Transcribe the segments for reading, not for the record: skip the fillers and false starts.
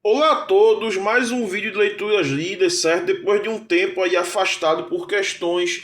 Olá a todos, mais um vídeo de leituras lidas, certo? Depois de um tempo aí afastado por questões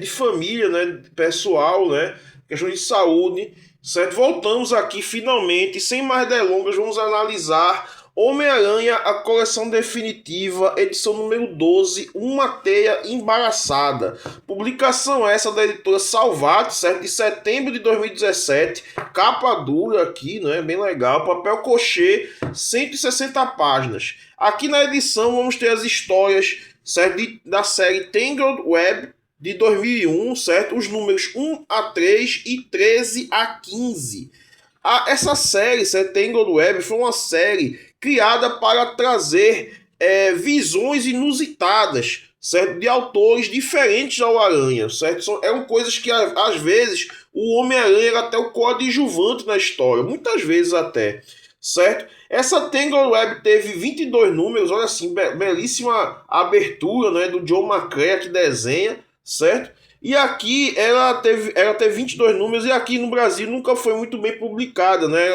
de família, né, pessoal, né, questões de saúde, certo? Voltamos aqui finalmente, sem mais delongas, vamos analisar Homem-Aranha, a coleção definitiva, edição número 12, Uma Teia Embaraçada. Publicação essa da editora Salvat, certo? De setembro de 2017, capa dura aqui, né? Bem legal, papel cochê, 160 páginas. Aqui na edição vamos ter as histórias, certo? Da série Tangled Web de 2001, certo? Os números 1 a 3 e 13 a 15. Essa série, certo? Tangled Web, foi uma série criada para trazer visões inusitadas, certo? De autores diferentes ao Aranha, certo? Eram coisas que às vezes o Homem-Aranha era até o coadjuvante na história, muitas vezes até, certo? Essa Tangled Web teve 22 números, olha assim, belíssima abertura, né, do John McCrea que desenha, certo? E aqui ela teve 22 números e aqui no Brasil nunca foi muito bem publicada, né?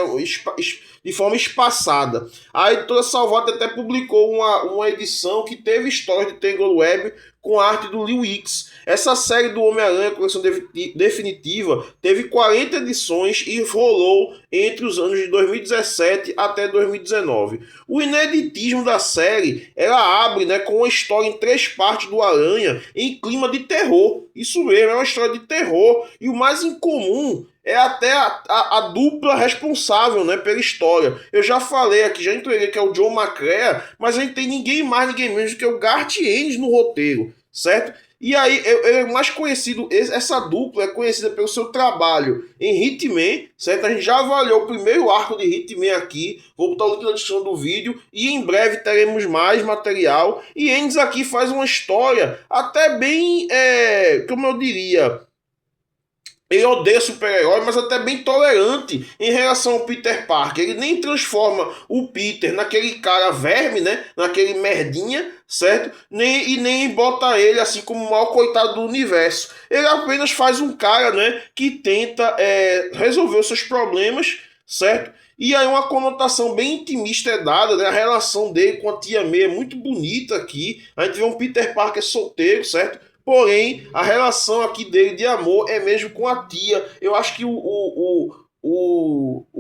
De forma espaçada. A editora Salvat até publicou uma edição que teve história de Tangle Web com arte do Lee Wicks. Essa série do Homem-Aranha, coleção definitiva, teve 40 edições e rolou entre os anos de 2017 até 2019. O ineditismo da série, ela abre, né, com uma história em 3 partes do Aranha em clima de terror. Isso mesmo, é uma história de terror. E o mais incomum é até a dupla responsável, né, pela história. Eu já falei aqui, já entreguei que é o John McCrea, mas a gente tem ninguém mais, ninguém menos do que o Garth Ennis no roteiro, certo? E aí, ele é mais conhecido, essa dupla é conhecida pelo seu trabalho em Hitman, certo? A gente já avaliou o primeiro arco de Hitman aqui, vou botar o link na descrição do vídeo, e em breve teremos mais material. E Ennis aqui faz uma história até bem, como eu diria, ele odeia super-herói, mas até bem tolerante em relação ao Peter Parker. Ele nem transforma o Peter naquele cara verme, né? Naquele merdinha, certo? Nem bota ele assim como o maior coitado do universo. Ele apenas faz um cara, né? Que tenta resolver os seus problemas, certo? E aí uma conotação bem intimista é dada, né? A relação dele com a tia May é muito bonita aqui. A gente vê um Peter Parker solteiro, certo? Porém, a relação aqui dele de amor é mesmo com a tia. Eu acho que o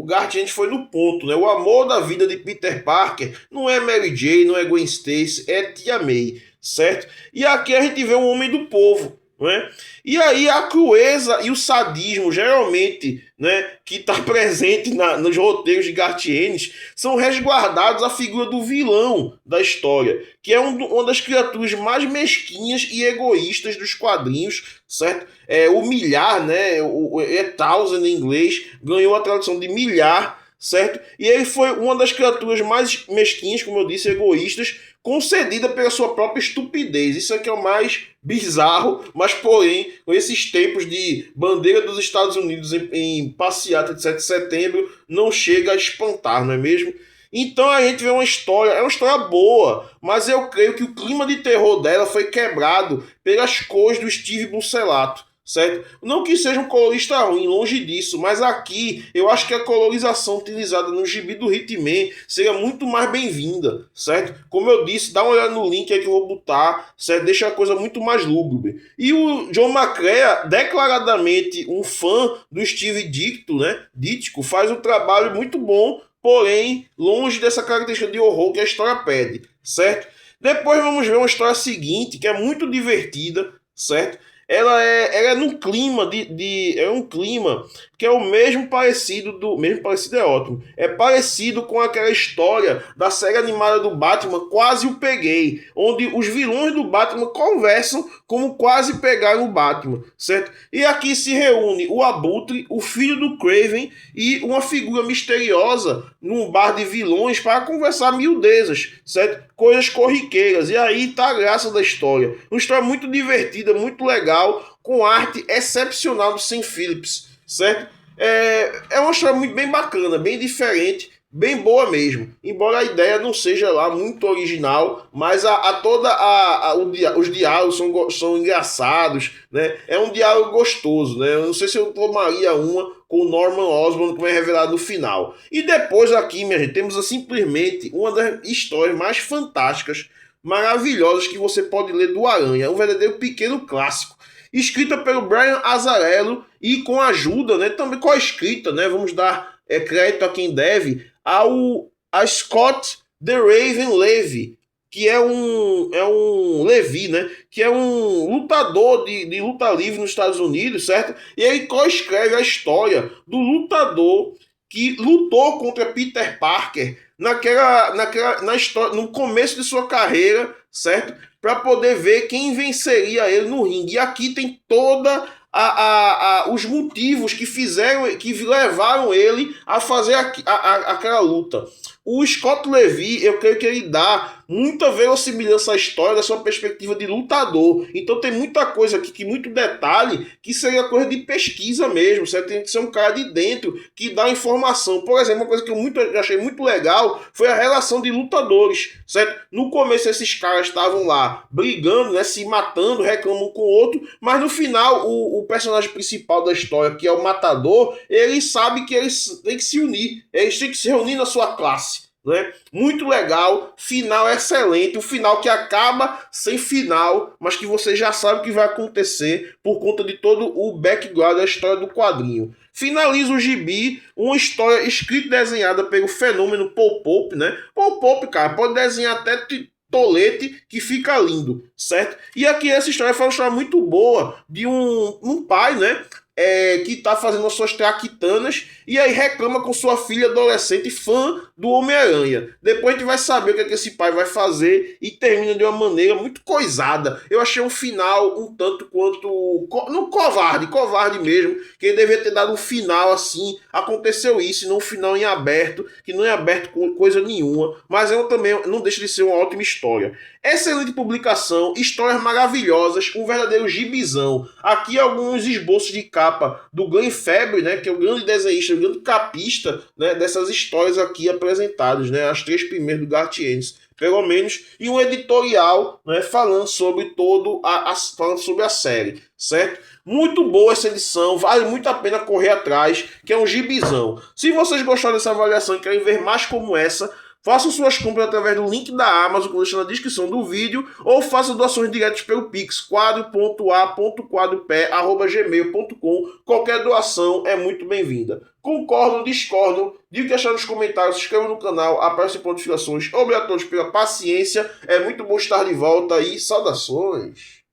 Garth foi no ponto, né? O amor da vida de Peter Parker não é Mary Jane, não é Gwen Stacy, é tia May, certo? E aqui a gente vê um homem do povo, né? E aí a crueza e o sadismo, geralmente, né, que está presente nos roteiros de Garth Ennis, são resguardados à figura do vilão da história, que é uma das criaturas mais mesquinhas e egoístas dos quadrinhos, certo? O milhar, né, é thousand em inglês, ganhou a tradução de milhar, certo? E ele foi uma das criaturas mais mesquinhas, como eu disse, egoístas, concedida pela sua própria estupidez. Isso aqui é o mais bizarro, mas porém, com esses tempos de bandeira dos Estados Unidos em passeata de 7 de setembro, não chega a espantar, não é mesmo? Então a gente vê uma história, é uma história boa, mas eu creio que o clima de terror dela foi quebrado pelas cores do Steve Buccellato, certo? Não que seja um colorista ruim, longe disso, mas aqui eu acho que a colorização utilizada no gibi do Hitman seria muito mais bem-vinda, certo? Como eu disse, dá uma olhada no link aí que eu vou botar, certo? Deixa a coisa muito mais lúgubre. E o John McCrea, declaradamente um fã do Steve Ditko, né? Ditko, faz um trabalho muito bom, porém longe dessa característica de horror que a história pede, certo? Depois vamos ver uma história seguinte, que é muito divertida, certo? Ela é num clima é um clima que é o mesmo parecido do mesmo parecido é ótimo, é parecido com aquela história da série animada do Batman, Quase o Peguei, onde os vilões do Batman conversam como quase pegaram o Batman, certo? E aqui se reúne o Abutre, o filho do Craven e uma figura misteriosa num bar de vilões para conversar miudezas, certo? Coisas corriqueiras. E aí tá a graça da história. Uma história muito divertida, muito legal, com arte excepcional do Sam Phillips, certo? É uma história muito bem bacana, bem diferente, bem boa mesmo. Embora a ideia não seja lá muito original, mas os diálogos são engraçados, né? É um diálogo gostoso, né? Eu não sei se eu tomaria uma com o Norman Osborn, como é revelado no final. E depois aqui, minha gente, temos simplesmente uma das histórias mais fantásticas, maravilhosas que você pode ler do Aranha. É um verdadeiro pequeno clássico. Escrita pelo Brian Azzarello e com a ajuda, né, também com a escrita, né, vamos dar crédito a quem deve, a Scott The Raven Levy, que é um Levi, né, que é um lutador de luta livre nos Estados Unidos, certo? E ele coescreve a história do lutador que lutou contra Peter Parker na história, no começo de sua carreira, certo? Para poder ver quem venceria ele no ringue. E aqui tem toda os motivos que levaram ele a fazer aquela luta. O Scott Levy, eu creio que ele dá muita verossimilhança à história da sua perspectiva de lutador. Então tem muita coisa aqui, muito detalhe, que seria coisa de pesquisa mesmo. Você tem que ser um cara de dentro que dá informação. Por exemplo, uma coisa que eu achei muito legal foi a relação de lutadores, certo? No começo esses caras estavam lá brigando, né, se matando, reclamam um com o outro, mas no final o personagem principal da história, que é o Matador, ele sabe que eles têm que se unir, eles têm que se reunir na sua classe. Né? Muito legal, final excelente, um final que acaba sem final, mas que você já sabe o que vai acontecer por conta de todo o background da história do quadrinho. Finaliza o gibi, uma história escrita e desenhada pelo fenômeno Paul Pope, né? Paul Pope, cara, pode desenhar até tolete que fica lindo, certo? E aqui essa história foi uma história muito boa de um pai, né? Que está fazendo as suas traquitanas e aí reclama com sua filha adolescente fã do Homem-Aranha. Depois a gente vai saber o que esse pai vai fazer e termina de uma maneira muito coisada. Eu achei um final um tanto quanto não covarde mesmo, que ele devia ter dado um final assim, aconteceu isso, e não um final em aberto, que não é aberto com coisa nenhuma, mas também não deixa de ser uma ótima história. Excelente publicação, histórias maravilhosas, um verdadeiro gibizão. Aqui alguns esboços de capa do Glenn Fabry, né, que é o grande desenhista, o grande capista, né, dessas histórias aqui apresentadas, né, as 3 primeiras do Garth Ennis, pelo menos, e um editorial, né, falando sobre falando sobre a série, certo? Muito boa essa edição, vale muito a pena correr atrás, que é um gibizão. Se vocês gostaram dessa avaliação e querem ver mais como essa, façam suas compras através do link da Amazon, que eu deixo na descrição do vídeo, ou façam doações diretas pelo Pix, quadro.a.quadropé@gmail.com. Qualquer doação é muito bem-vinda. Concordam, discordam, diga o que acharam nos comentários, se inscrevam no canal, aparecem notificações. Obrigado a todos pela paciência, é muito bom estar de volta e saudações!